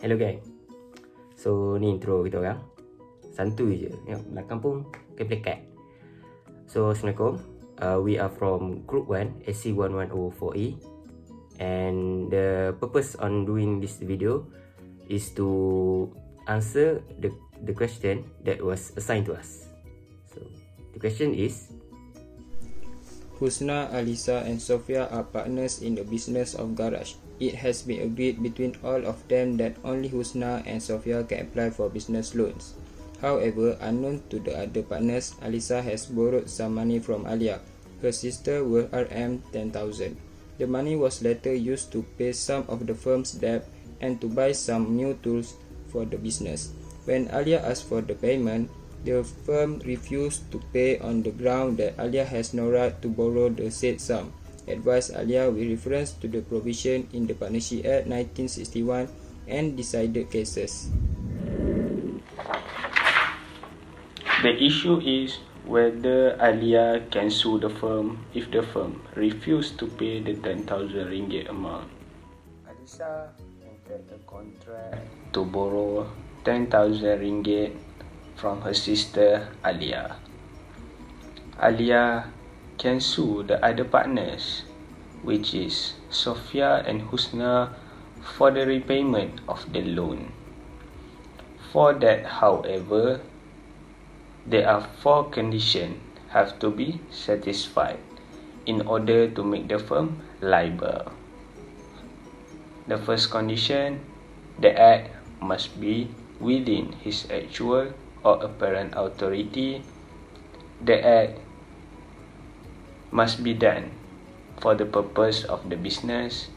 Hello gang. So ni intro kita orang. Santuy je. Tengok belakang pun keplekat. So Assalamualaikum. We are from Group 1 SC110-4E. And the purpose on doing this video is to answer the question that was assigned to us. So the question is, Husna, Alisa and Sophia are partners in the business of garage. It has been agreed between all of them that only Husna and Sophia can apply for business loans. However, unknown to the other partners, Alisa has borrowed some money from Alia, her sister, worth Rm 10,000. The money was later used to pay some of the firm's debt and to buy some new tools for the business. When Alia asked for the payment, the firm refused to pay on the ground that Alia has no right to borrow the said sum. Advised Alia with reference to the provision in the Partnership Act 1961 and decided cases. The issue is whether Alia can sue the firm if the firm refused to pay the 10,000 ringgit amount. Alisa entered a contract to borrow 10,000 ringgit from her sister Alia. Alia can sue the other partners, which is Sophia and Husna, for the repayment of the loan. For that, however, there are 4 conditions have to be satisfied in order to make the firm liable. The first condition, the act must be within his actual or apparent authority. The act must be done for the purpose of the business.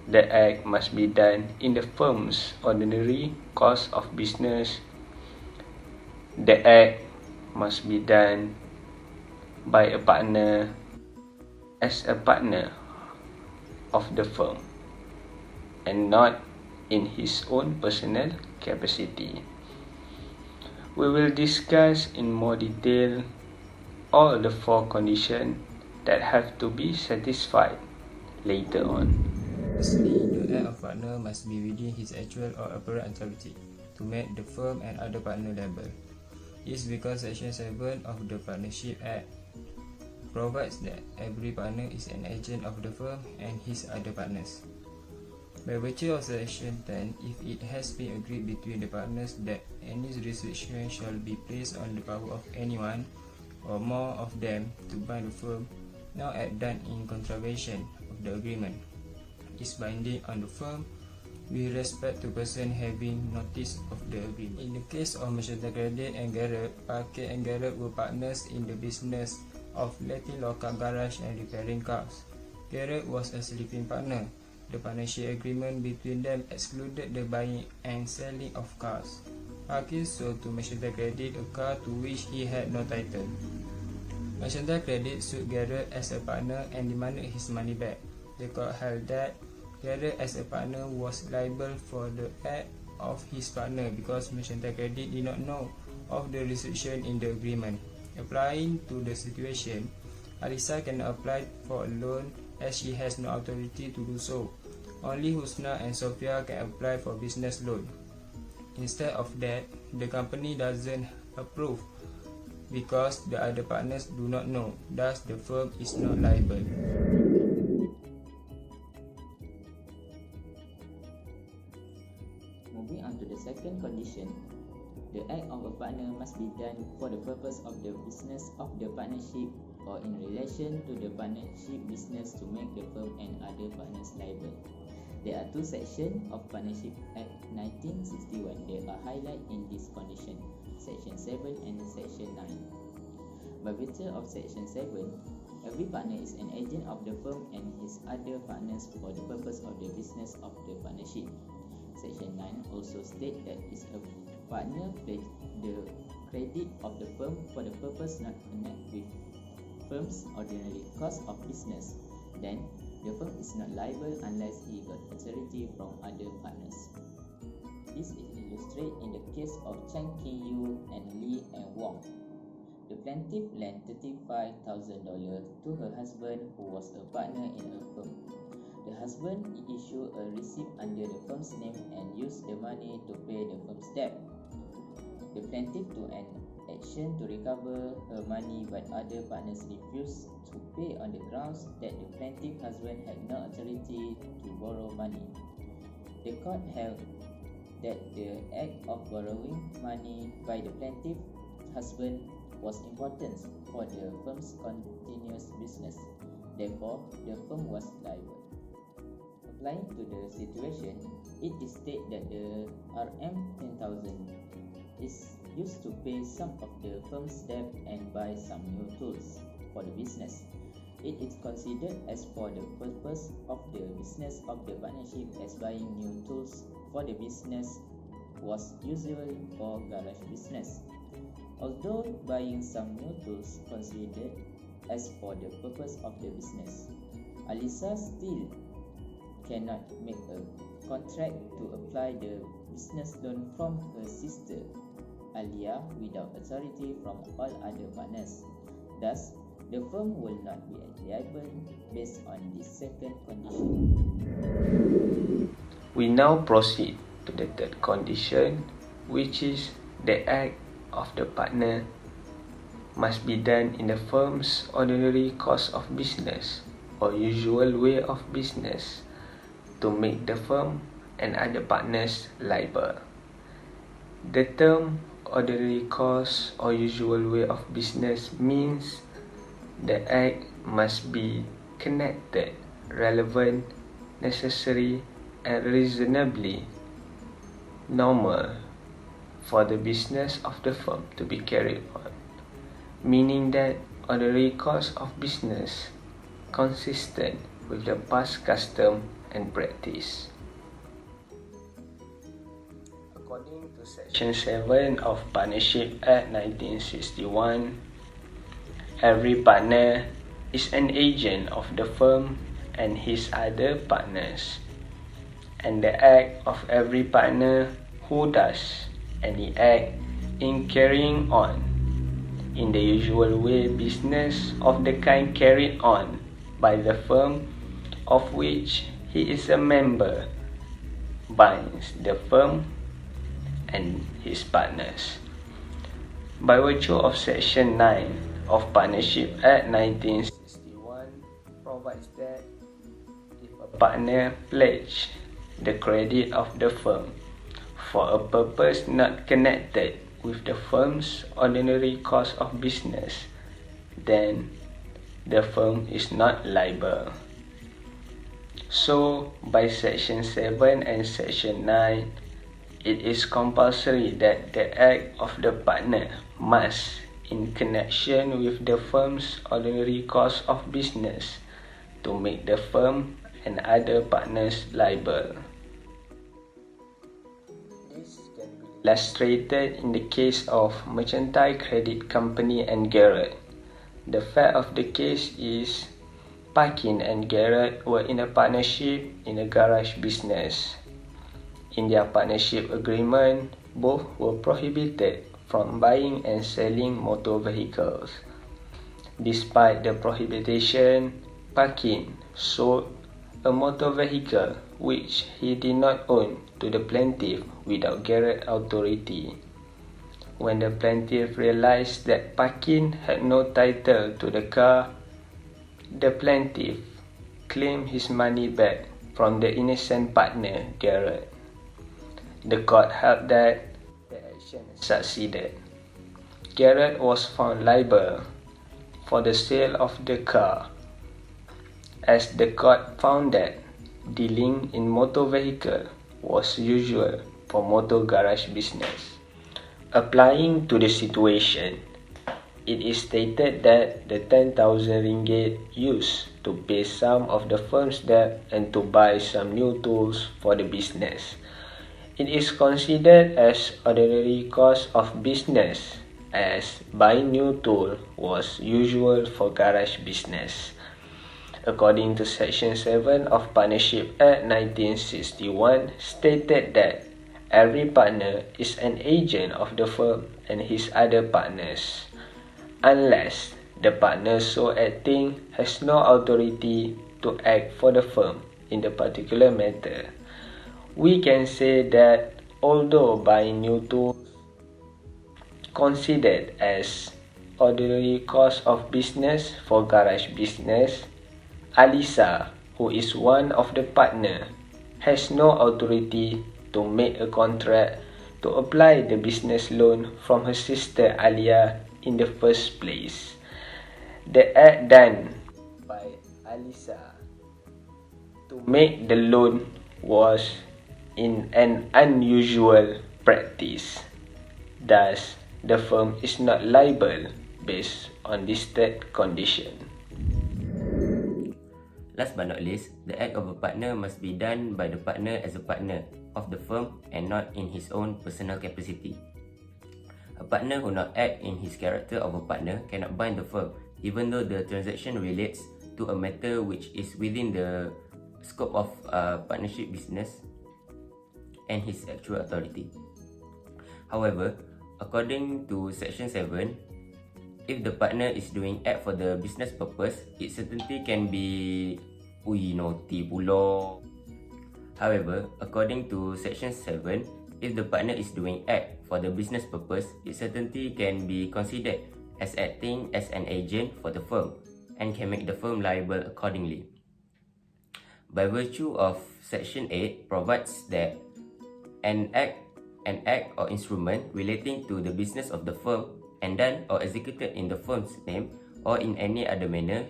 The act must be done in the firm's ordinary course of business. The act must be done by a partner as a partner of the firm and not in his own personal capacity. We will discuss in more detail all the 4 conditions that have to be satisfied later on. Firstly, the act of partner must be within his actual or apparent authority to make the firm and other partner liable. This is because Section 7 of the Partnership Act provides that every partner is an agent of the firm and his other partners. By virtue of Section 10, if it has been agreed between the partners that any restriction shall be placed on the power of anyone or more of them to bind the firm, no act done in contravention of the agreement is binding on the firm with respect to person having notice of the agreement. In the case of Merchant Credit and Garrett, Parker and Garrett were partners in the business of letting lock-up garage and repairing cars. Garrett was a sleeping partner. The partnership agreement between them excluded the buying and selling of cars. Parker sold to Merchant Credit a car to which he had no title. Merchant Credit sued Garrett as a partner and demanded his money back. The court held that Garrett as a partner was liable for the act of his partner because Merchant Credit did not know of the restriction in the agreement. Applying to the situation, Alisa cannot apply for a loan as she has no authority to do so. Only Husna and Sophia can apply for business loan. Instead of that, the company doesn't approve because the other partners do not know, thus the firm is not liable. Moving on to the second condition, the act of a partner must be done for the purpose of the business of the partnership or in relation to the partnership business to make the firm and other partners liable. There are 2 sections of Partnership Act 1961 that are highlighted in this condition, Section 7 and Section 9. By virtue of Section 7, every partner is an agent of the firm and his other partners for the purpose of the business of the partnership. Section 9 also states that if a partner pledges the credit of the firm for the purpose not connected with firm's ordinary course of business, then the firm is not liable unless he got authority from other partners. This is illustrated in the case of Chang Ki-yu and Lee and Wong. The plaintiff lent $35,000 to her husband who was a partner in a firm. The husband issue a receipt under the firm's name and use the money to pay the firm's debt. The plaintiff took an action to recover her money, but other partners refused to pay on the grounds that the plaintiff husband had no authority to borrow money. The court held that the act of borrowing money by the plaintiff husband was important for the firm's continuous business. Therefore, the firm was liable. Applying to the situation, it is stated that the Rm10,000 is used to pay some of the firm's debt and buy some new tools for the business. It is considered as for the purpose of the business of the partnership, as buying new tools for the business was usually for garage business. Although buying some new tools considered as for the purpose of the business, Alisa still cannot make a contract to apply the business loan from her sister Alia without authority from all other partners. Thus, the firm will not be liable based on this second condition. We now proceed to the third condition, which is the act of the partner must be done in the firm's ordinary course of business or usual way of business to make the firm and other partners liable. The term ordinary course or usual way of business means the act must be connected, relevant, necessary, and reasonably normal for the business of the firm to be carried on, meaning that ordinary course of business consistent with the past custom and practice. According to Section 7 of Partnership Act 1961, every partner is an agent of the firm and his other partners, and the act of every partner who does any act in carrying on in the usual way business of the kind carried on by the firm of which he is a member binds the firm and his partners. By virtue of Section 9 of Partnership Act 1961 provides that if a partner pledge the credit of the firm for a purpose not connected with the firm's ordinary course of business, then the firm is not liable. So, by Section 7 and Section 9, it is compulsory that the act of the partner must, in connection with the firm's ordinary course of business, to make the firm and other partners liable. This can be illustrated in the case of Mercantile Credit Company and Garrett. The fact of the case is Parkin and Garrett were in a partnership in a garage business. In their partnership agreement, both were prohibited from buying and selling motor vehicles. Despite the prohibition, Parkin sold a motor vehicle which he did not own to the plaintiff without Garrett's authority. When the plaintiff realized that Parkin had no title to the car, the plaintiff claimed his money back from the innocent partner, Garrett. The court held that the action succeeded. Garrett was found liable for the sale of the car, as the court found that dealing in motor vehicle was usual for motor garage business. Applying to the situation, it is stated that the 10,000 ringgit used to pay some of the firm's debt and to buy some new tools for the business. It is considered as ordinary course of business, as buying new tool was usual for garage business. According to Section 7 of Partnership Act 1961, stated that every partner is an agent of the firm and his other partners, unless the partner so acting has no authority to act for the firm in the particular matter. We can say that although buying new tools considered as ordinary course of business for garage business, Alisa, who is one of the partner, has no authority to make a contract to apply the business loan from her sister Alia in the first place. The act done by Alisa to make the loan was in an unusual practice. Thus, the firm is not liable based on this third condition. Last but not least, the act of a partner must be done by the partner as a partner of the firm and not in his own personal capacity. A partner who not act in his character of a partner cannot bind the firm, even though the transaction relates to a matter which is within the scope of partnership business and his actual authority. However, according to Section 7, if the partner is doing act for the business purpose, it certainly can be naughty pula. However, according to Section 7, if the partner is doing act for the business purpose, it certainly can be considered as acting as an agent for the firm and can make the firm liable accordingly. By virtue of Section 8 provides that an act or instrument relating to the business of the firm and done or executed in the firm's name or in any other manner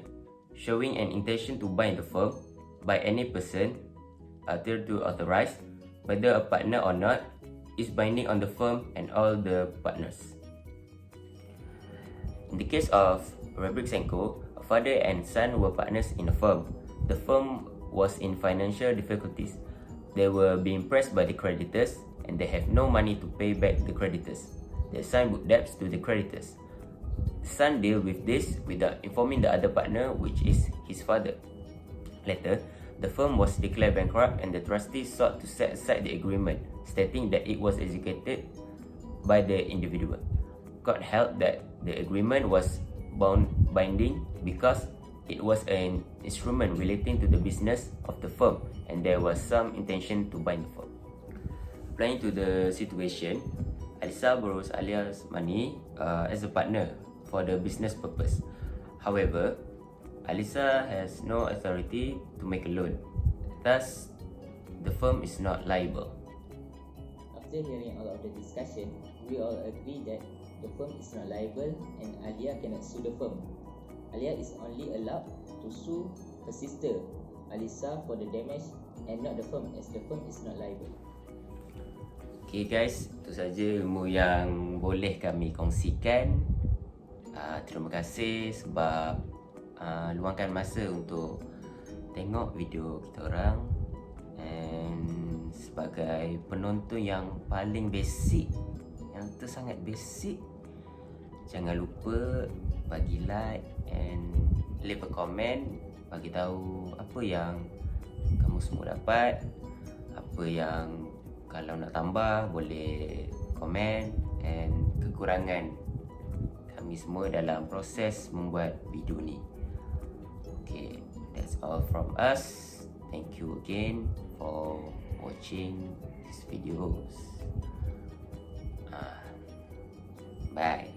showing an intention to bind the firm by any person to authorize, whether a partner or not, is binding on the firm and all the partners. In the case of Rubric & Co., a father and son were partners in a firm. The firm was in financial difficulties. They were being pressed by the creditors and they have no money to pay back the creditors. The son booked debts to the creditors. The son dealt with this without informing the other partner, which is his father. Later, the firm was declared bankrupt and the trustees sought to set aside the agreement, stating that it was executed by the individual. Court held that the agreement was binding because it was an instrument relating to the business of the firm and there was some intention to bind the firm. Applying to the situation, Alisa borrows Alia's money as a partner for the business purpose. However, Alisa has no authority to make a loan. Thus, the firm is not liable. After hearing all of the discussion, we all agree that the firm is not liable and Alia cannot sue the firm. Alia is only allowed to sue her sister, Alisa, for the damage and not the firm, as the firm is not liable. Okay guys, itu saja ilmu yang boleh kami kongsikan. Terima kasih sebab luangkan masa untuk tengok video kita orang. And sebagai penonton yang paling basic, yang tu sangat basic, jangan lupa bagi like and leave a comment, bagi tahu apa yang kamu semua dapat, apa yang kalau nak tambah boleh komen, and kekurangan kami semua dalam proses membuat video ni. Okay, that's all from us. Thank you again for watching these videos. Bye.